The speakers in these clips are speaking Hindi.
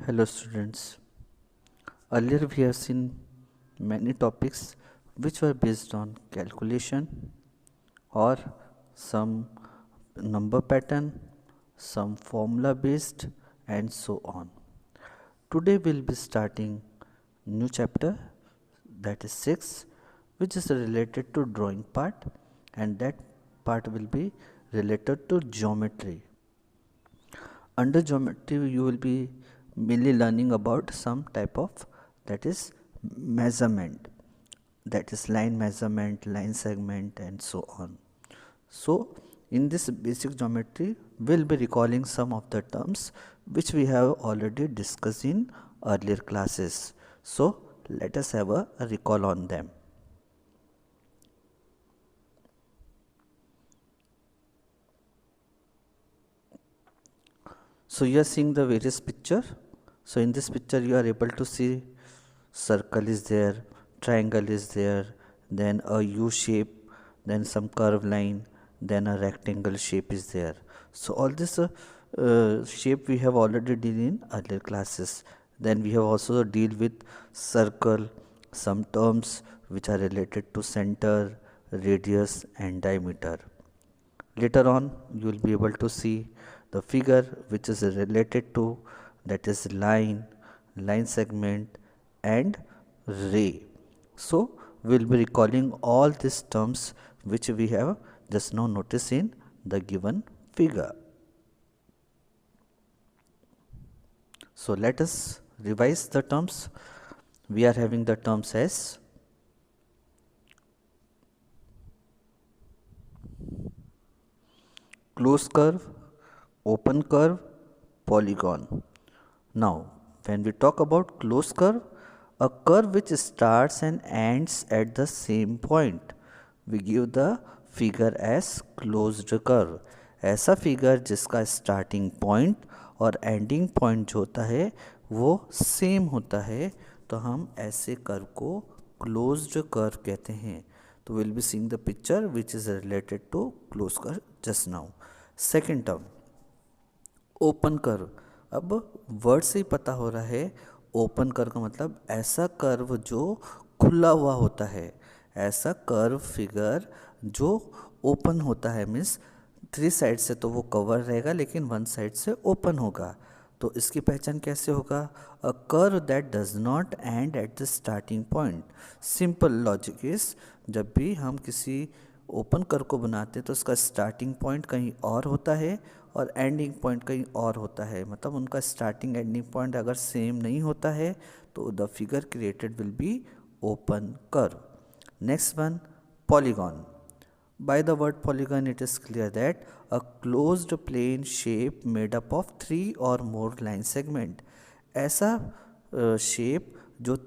Hello students. Earlier we have seen many topics which were based on calculation or some number pattern, some formula based and so on. Today we'll be starting new chapter, that is 6, which is related to drawing part, and that part will be related to geometry. Under geometry you will be mainly learning about some type of, that is, measurement, that is line measurement, line segment and so on. So in this basic geometry we'll be recalling some of the terms which we have already discussed in earlier classes. So let us have a recall on them. So you are seeing the various picture. So in this picture you are able to see circle is there, triangle is there, then a U shape, then some curve line, then a rectangle shape is there. So all this shape we have already deal in earlier classes. Then we have also deal with circle, some terms which are related to center, radius and diameter. Later on you will be able to see the figure which is related to, that is line, line segment and ray. So we will be recalling all these terms which we have just now noticed in the given figure. So let us revise the terms. We are having the terms as closed curve, open curve, polygon. Now, when we talk about closed curve, a curve which starts and ends at the same point, we give the figure as closed curve. ऐसा फिगर जिसका स्टार्टिंग पॉइंट और एंडिंग पॉइंट जो होता है वो सेम होता है, तो हम ऐसे कर्व को क्लोज्ड कर्व कहते हैं. तो will be seeing the picture which is related to close curve just now. Second term open curve. अब वर्ड से ही पता हो रहा है ओपन कर्व का मतलब ऐसा कर्व जो खुला हुआ होता है, ऐसा कर्व फिगर जो ओपन होता है, मीन्स 3 साइड से तो वो कवर रहेगा लेकिन 1 साइड से ओपन होगा. तो इसकी पहचान कैसे होगा? A curve that does not and at the starting point. Simple logic is, जब भी हम किसी ओपन कर्व को बनाते हैं तो उसका स्टार्टिंग पॉइंट कहीं और होता है और एंडिंग पॉइंट कहीं और होता है. मतलब उनका स्टार्टिंग एंडिंग पॉइंट अगर सेम नहीं होता है तो the figure created will be open curve. Next one, polygon. By the word polygon it is clear that a closed plane shape made up of 3 or more line segment. ऐसा शेप जो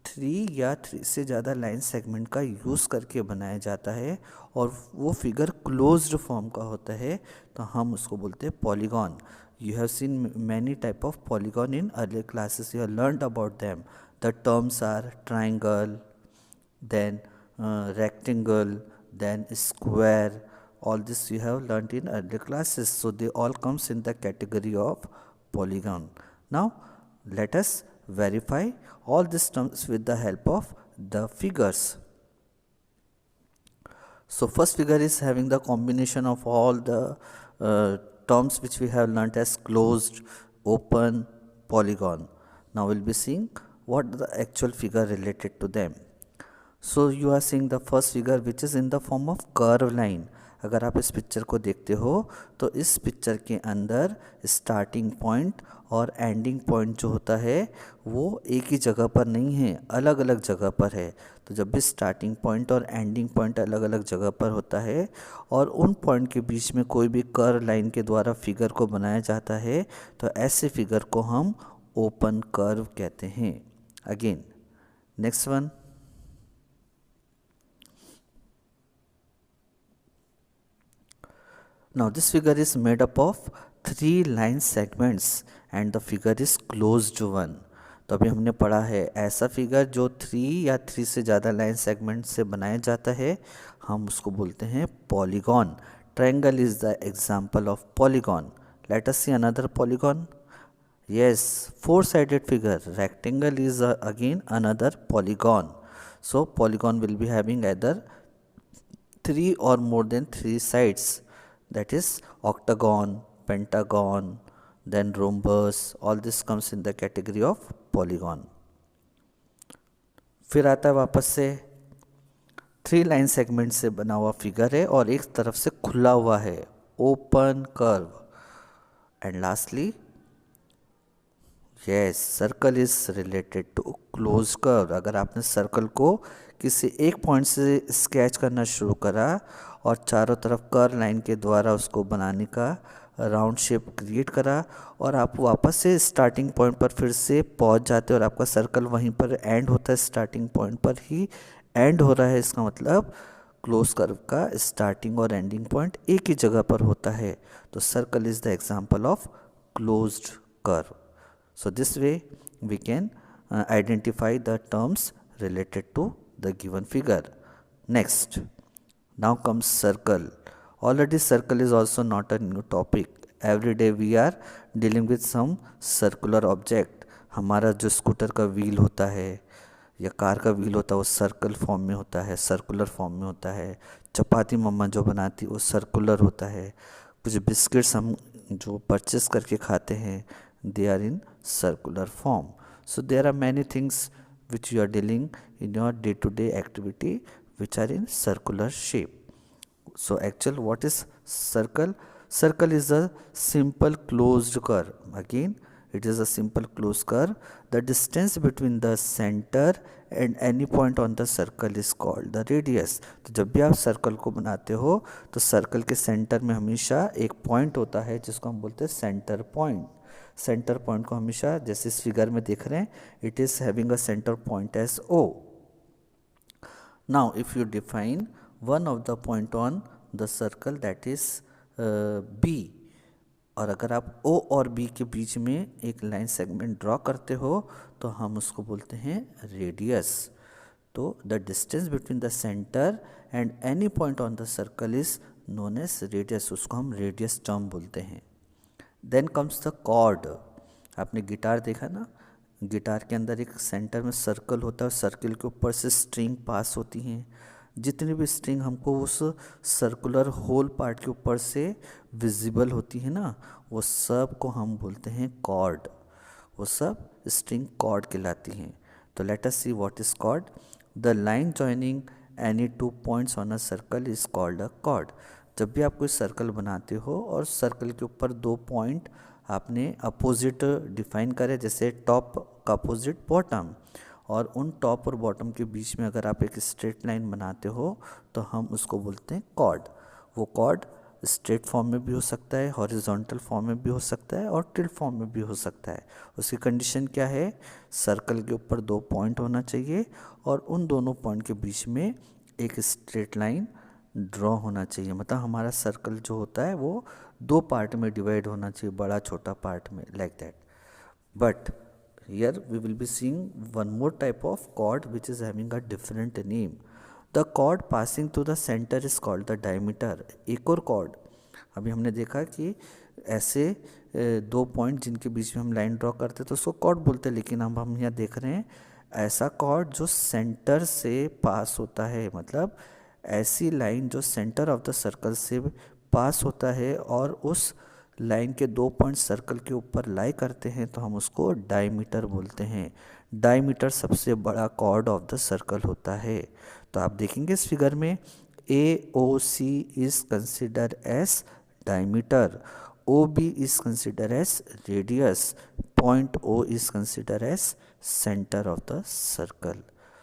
3 या 3 से ज़्यादा लाइन सेगमेंट का यूज़ करके बनाया जाता है और वो फिगर क्लोज्ड फॉर्म का होता है, तो हम उसको बोलते हैं polygon. You have seen many type of polygon in earlier classes. You have learned about them. The terms are triangle, then rectangle, then square. All this you have learnt in earlier classes, so they all comes in the category of polygon. Now let us verify all these terms with the help of the figures. So first figure is having the combination of all the terms which we have learnt as closed, open, polygon. Now we'll be seeing what the actual figure related to them. So you are seeing the first figure which is in the form of curve line. अगर आप इस पिक्चर को देखते हो तो इस पिक्चर के अंदर स्टार्टिंग पॉइंट और एंडिंग पॉइंट जो होता है वो एक ही जगह पर नहीं है, अलग अलग जगह पर है. तो जब भी स्टार्टिंग पॉइंट और एंडिंग पॉइंट अलग अलग जगह पर होता है और उन पॉइंट के बीच में कोई भी कर्व लाइन के द्वारा फिगर को बनाया जाता है, तो ऐसे फिगर को हम ओपन कर्व कहते हैं. Again next one, now this figure is made up of 3 line segments and the figure is closed one. तो अभी हमने पढ़ा है ऐसा फिगर जो 3 या 3 से ज़्यादा लाइन सेगमेंट से बनाया जाता है, हम उसको बोलते हैं polygon. Triangle is the example of polygon. Late us see another polygon. Yes, four-sided figure. Rectangle is again another polygon. So polygon will be having either three or more than three sides. That is octagon, pentagon, then rhombus. All this comes in the category of polygon. फिर आता है वापस से थ्री लाइन सेगमेंट से बना हुआ फिगर है और एक तरफ से खुला हुआ है, open curve. And lastly yes, circle is related to close curve. अगर आपने सर्कल को किसी एक पॉइंट से स्केच करना शुरू करा और चारों तरफ कर्व लाइन के द्वारा उसको बनाने का राउंड शेप क्रिएट करा और आप वापस से स्टार्टिंग पॉइंट पर फिर से पहुंच जाते हो और आपका सर्कल वहीं पर एंड होता है, स्टार्टिंग पॉइंट पर ही एंड हो रहा है, इसका मतलब क्लोज कर्व का स्टार्टिंग और एंडिंग पॉइंट एक ही जगह पर होता है। तो circle is the example of closed curve. So this way we can identify the terms related to the given figure. Next, now comes circle. Already circle is also not a new topic. Every day we are dealing with some circular object. हमारा जो स्कूटर का व्हील होता है या कार का व्हील होता है वो सर्कल फॉर्म में होता है, सर्कुलर फॉर्म में होता है। चपाती मम्मा जो बनाती वो सर्कुलर होता है। कुछ बिस्किट्स हम जो परचेस करके खाते हैं they are in circular form. So there are many things which you are dealing in your day to day activity which are in circular shape. So actual what is circle? Circle is a simple closed curve. Again it is a simple closed curve. The distance between the center and any point on the circle is called the radius. तो जब भी आप सर्कल को बनाते हो तो सर्कल के सेंटर में हमेशा एक पॉइंट होता है जिसको हम बोलते हैं सेंटर पॉइंट। सेंटर पॉइंट को हमेशा जैसे इस फिगर में देख रहे हैं, it is having a centre point as O. Now if you define one of the point on the circle that is B, और अगर आप ओ और बी के बीच में एक लाइन सेगमेंट ड्रॉ करते हो तो हम उसको बोलते हैं रेडियस। तो the distance between the centre and any point on the circle is known as radius, उसको हम रेडियस टर्म बोलते हैं। Then comes the chord. आपने गिटार देखा ना, गिटार के अंदर एक सेंटर में सर्कल होता है और सर्कल के ऊपर से स्ट्रिंग पास होती हैं। जितनी भी स्ट्रिंग हमको उस सर्कुलर होल पार्ट के ऊपर से विजिबल होती है ना, वो सब को हम बोलते हैं कॉर्ड। वो सब स्ट्रिंग कॉर्ड कहलाती हैं। तो let us see what is chord. The line joining any two points on a circle is called a chord. जब भी आप कोई सर्कल बनाते हो और सर्कल के ऊपर दो पॉइंट आपने अपोजिट डिफाइन करे, जैसे टॉप का अपोजिट बॉटम, और उन टॉप और बॉटम के बीच में अगर आप एक स्ट्रेट लाइन बनाते हो तो हम उसको बोलते हैं कॉर्ड। वो कॉर्ड स्ट्रेट फॉर्म में भी हो सकता है, हॉरिजॉन्टल फॉर्म में भी हो सकता है और टिल्ट फॉर्म में भी हो सकता है। उसकी कंडीशन क्या है? सर्कल के ऊपर दो पॉइंट होना चाहिए और उन दोनों पॉइंट के बीच में एक स्ट्रेट लाइन ड्रॉ होना चाहिए। मतलब हमारा सर्कल जो होता है वो दो पार्ट में डिवाइड होना चाहिए, बड़ा छोटा पार्ट में, like that. But here we will be seeing one more type of chord which is having a different name. The chord passing through the centre is called the diameter. एक और कॉर्ड अभी हमने देखा कि ऐसे दो पॉइंट जिनके बीच में हम लाइन ड्रॉ करते तो उसको कॉर्ड बोलते हैं, लेकिन अब हम यहाँ देख रहे हैं ऐसा कॉर्ड जो सेंटर से पास होता है। मतलब ऐसी लाइन जो सेंटर ऑफ द सर्कल से पास होता है और उस लाइन के दो पॉइंट सर्कल के ऊपर लाई करते हैं तो हम उसको डायमीटर बोलते हैं। डायमीटर सबसे बड़ा कॉर्ड ऑफ द सर्कल होता है। तो आप देखेंगे इस फिगर में A O C is consider as diameter, O B is consider as radius, point O is consider as center of the circle.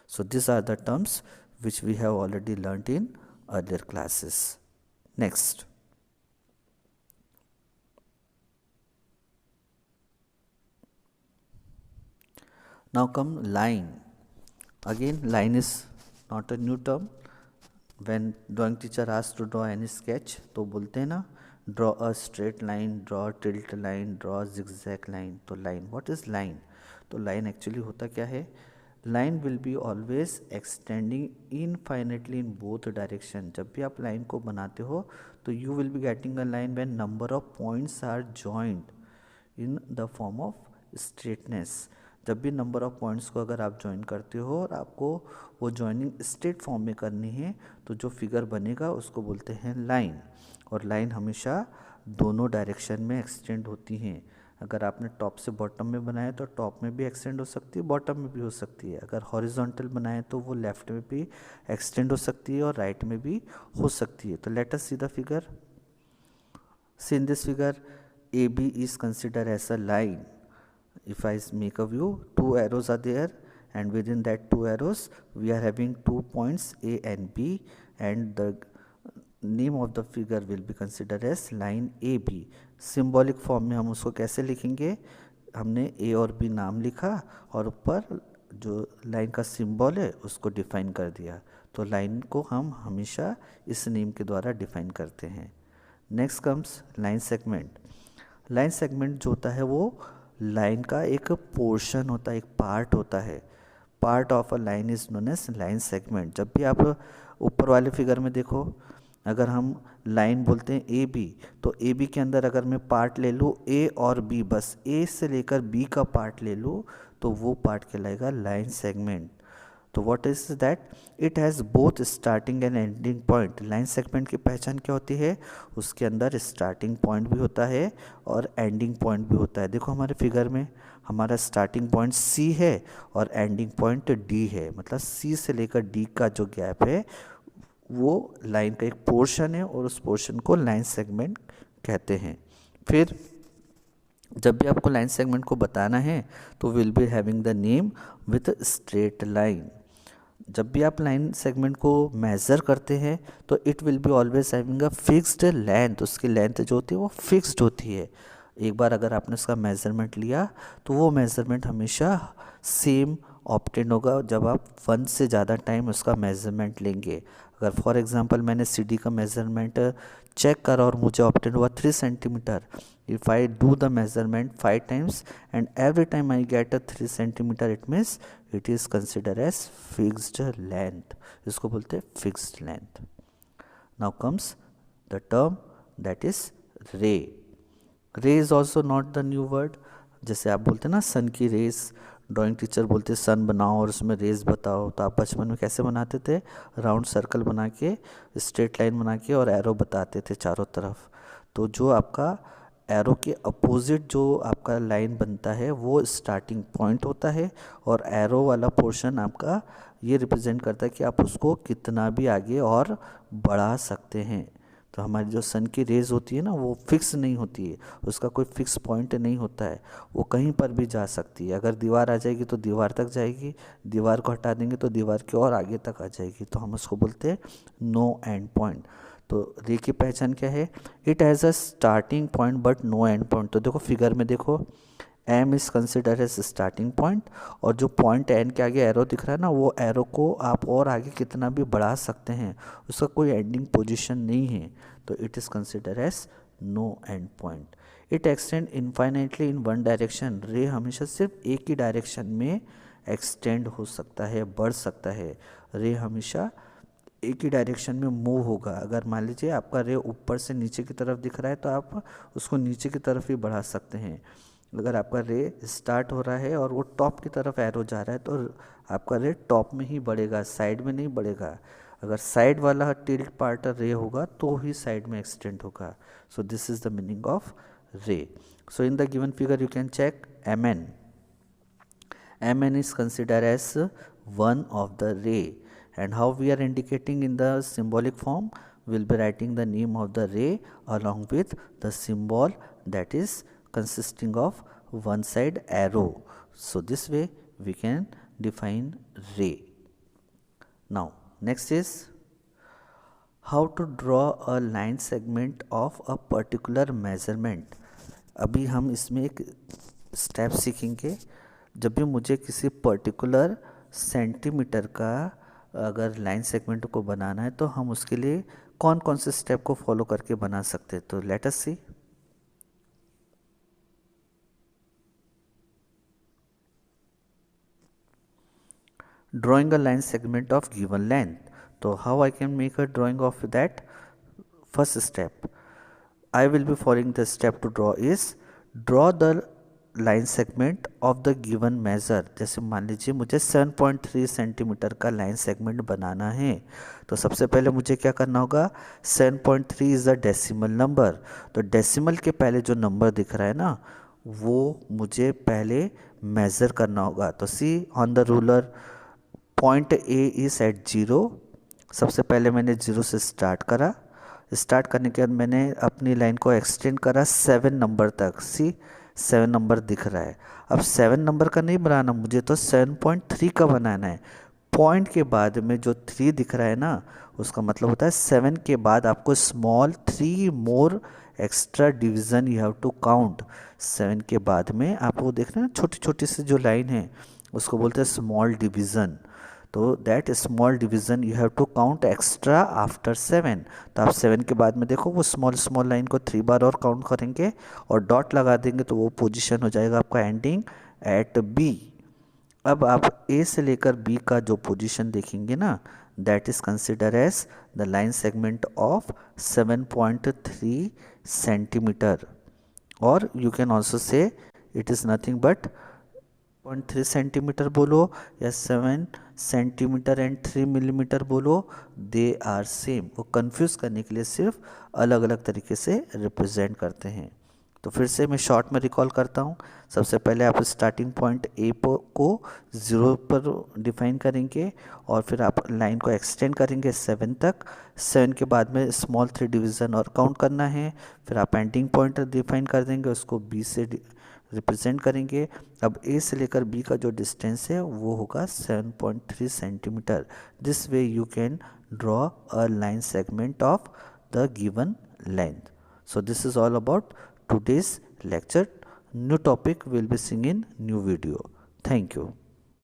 So these are the terms which we have already learnt in earlier classes. Next, now come line. Again line is not a new term. When drawing teacher asks to draw any sketch तो बोलते हैं ना, draw a straight line, draw tilt line, draw zigzag line। तो line, what is line? तो line actually होता क्या है? line will be always extending infinitely in both direction। जब भी आप line को बनाते हो तो you will be getting a line when number of points are joined in the form of straightness. जब भी नंबर ऑफ पॉइंट्स को अगर आप ज्वाइन करते हो और आपको वो ज्वाइनिंग स्ट्रेट फॉर्म में करनी है तो जो फिगर बनेगा उसको बोलते हैं लाइन। और लाइन हमेशा दोनों डायरेक्शन में एक्सटेंड होती हैं। अगर आपने टॉप से बॉटम में बनाया तो टॉप में भी एक्सटेंड हो सकती है, बॉटम में भी हो सकती है। अगर हॉरिजॉन्टल बनाए तो वो लेफ्ट में भी एक्सटेंड हो सकती है और राइट में भी हो सकती है। तो let us see the figure. See in this figure, AB is considered as a line. If I make a view, two arrows are there, and within that two arrows, we are having 2 points A and B, and the name of the figure will be considered as line AB. Symbolic form में हम उसको कैसे लिखेंगे? हमने A और B नाम लिखा और ऊपर जो लाइन का सिंबल है उसको डिफाइन कर दिया। तो लाइन को हम हमेशा इस नेम के द्वारा डिफाइन करते हैं। Next comes line segment. Line segment जो होता है वो लाइन का एक पोर्शन होता है, एक पार्ट होता है। Part of a line is known as line segment. जब भी आप ऊपर वाले फिगर में देखो, अगर हम लाइन बोलते हैं ए बी, तो ए बी के अंदर अगर मैं पार्ट ले लूँ ए और बी, बस ए से लेकर बी का पार्ट ले लूँ तो वो पार्ट कहलाएगा लाइन सेगमेंट। तो what is that? It has both starting and ending point. Line segment की पहचान क्या होती है? उसके अंदर स्टार्टिंग पॉइंट भी होता है और एंडिंग पॉइंट भी होता है। देखो हमारे फिगर में हमारा स्टार्टिंग पॉइंट सी है और एंडिंग पॉइंट डी है, मतलब सी से लेकर डी का जो गैप है वो लाइन का एक पोर्शन है और उस पोर्शन को लाइन सेगमेंट कहते हैं। फिर जब भी आपको लाइन सेगमेंट को बताना है तो will be having the name with straight line. जब भी आप लाइन सेगमेंट को मेज़र करते हैं तो it will be always having a fixed length. उसकी लेंथ जो होती है वो फिक्स्ड होती है। एक बार अगर आपने उसका मेज़रमेंट लिया तो वो मेज़रमेंट हमेशा सेम ऑब्टेन होगा जब आप 1 से ज़्यादा टाइम उसका मेज़रमेंट लेंगे। अगर फॉर एग्जांपल मैंने सीढ़ी का मेज़रमेंट चेक करा और मुझे ऑब्टेन हुआ 3 centimetre, if I do the measurement 5 times and every time I get a 3 centimeter, it means it is considered as fixed length. इसको बोलते हैं fixed length. Now comes the term that is ray. Ray is also not the new word. जैसे आप बोलते हैं ना सन की रेस, ड्राइंग टीचर बोलते सन बनाओ और उसमें रेस बताओ, तो आप बचपन में कैसे बनाते थे? राउंड सर्कल बना के, स्ट्रेट लाइन बना के और एरो बताते थे चारों तरफ। तो जो आपका एरो के अपोजिट जो आपका लाइन बनता है वो स्टार्टिंग पॉइंट होता है और एरो वाला पोर्शन आपका ये रिप्रेजेंट करता है कि आप उसको कितना भी आगे और बढ़ा सकते हैं। तो हमारी जो सन की रेज होती है ना वो फिक्स नहीं होती है, उसका कोई फिक्स पॉइंट नहीं होता है, वो कहीं पर भी जा सकती है। अगर दीवार आ जाएगी तो दीवार तक जाएगी, दीवार को हटा देंगे तो दीवार के और आगे तक आ जाएगी। तो हम उसको बोलते हैं नो एंड पॉइंट। तो रे की पहचान क्या है? It has a starting point but no end point. तो देखो फिगर में देखो, M is consider as starting point और जो पॉइंट एन के आगे एरो दिख रहा है ना वो एरो को आप और आगे कितना भी बढ़ा सकते हैं, उसका कोई एंडिंग पोजीशन नहीं है। तो it is consider as no end point. It extend infinitely in one direction. Ray हमेशा सिर्फ एक ही डायरेक्शन में एक्सटेंड हो सकता है, बढ़ सकता है। रे हमेशा एक ही डायरेक्शन में मूव होगा। अगर मान लीजिए आपका रे ऊपर से नीचे की तरफ दिख रहा है तो आप उसको नीचे की तरफ ही बढ़ा सकते हैं। अगर आपका रे स्टार्ट हो रहा है और वो टॉप की तरफ एरो जा रहा है तो आपका रे टॉप में ही बढ़ेगा, साइड में नहीं बढ़ेगा। अगर साइड वाला टिल्ट पार्ट रे होगा तो ही साइड में एक्सटेंड होगा। So this is the meaning of ray. So in the given figure you can check mn. mn is considered as one of the ray. And how we are indicating in the symbolic form? We'll be writing the name of the ray along with the symbol that is consisting of one side arrow. So this way we can define ray. Now next is how to draw a line segment of a particular measurement. अभी हम इसमें एक स्टेप सीखेंगे। जब भी मुझे किसी पर्टिकुलर सेंटीमीटर का अगर लाइन सेगमेंट को बनाना है तो हम उसके लिए कौन कौन से स्टेप को फॉलो करके बना सकते हैं। तो let us see. Drawing a line segment of given length. तो how I can make a drawing of that? First step I will be following the step to draw is draw the line segment of the given measure. जैसे मान लीजिए मुझे 7.3 सेंटीमीटर का लाइन सेगमेंट बनाना है, तो सबसे पहले मुझे क्या करना होगा, 7.3 इज़ अ डेसिमल नंबर, तो डेसिमल के पहले जो नंबर दिख रहा है ना, वो मुझे पहले मेज़र करना होगा। तो see on the ruler, point A is at 0। सबसे पहले मैंने 0 से स्टार्ट करा, स्टार्ट करने के बाद मैंने अपनी लाइन को एक्सटेंड करा 7 नंबर तक। सी 7 नंबर दिख रहा है। अब 7 नंबर का नहीं बनाना मुझे, तो 7.3 का बनाना है। पॉइंट के बाद में जो 3 दिख रहा है ना, उसका मतलब होता है 7 के बाद आपको small 3 more extra division you have to count. 7 के बाद में आपको देख रहे हैं छोटी छोटी सी जो लाइन है, उसको बोलते हैं स्मॉल डिवीज़न। तो that small division you have to count extra after 7। तो आप 7 के बाद में देखो वो स्मॉल स्मॉल लाइन को 3 बार और काउंट करेंगे और डॉट लगा देंगे, तो वो पोजीशन हो जाएगा आपका एंडिंग एट बी। अब आप ए से लेकर बी का जो पोजीशन देखेंगे ना, that is consider as the line segment of 7.3 centimetre, और you can also say it is nothing but 0.3 centimetre बोलो या 7 सेंटीमीटर एंड 3 मिलीमीटर बोलो, दे आर सेम। वो कंफ्यूज करने के लिए सिर्फ अलग अलग तरीके से रिप्रेजेंट करते हैं। तो फिर से मैं शॉर्ट में रिकॉल करता हूँ। सबसे पहले आप स्टार्टिंग पॉइंट ए को 0 पर डिफाइन करेंगे और फिर आप लाइन को एक्सटेंड करेंगे 7 तक। 7 के बाद में स्मॉल 3 डिवीज़न और काउंट करना है। फिर आप एंडिंग पॉइंट डिफाइन कर देंगे, उसको बी से रिप्रेजेंट करेंगे। अब ए से लेकर बी का जो डिस्टेंस है वो होगा 7.3 centimetre. This way you can draw a line segment of the given length. So this is all about today's lecture. New topic will be seen in new video. Thank you.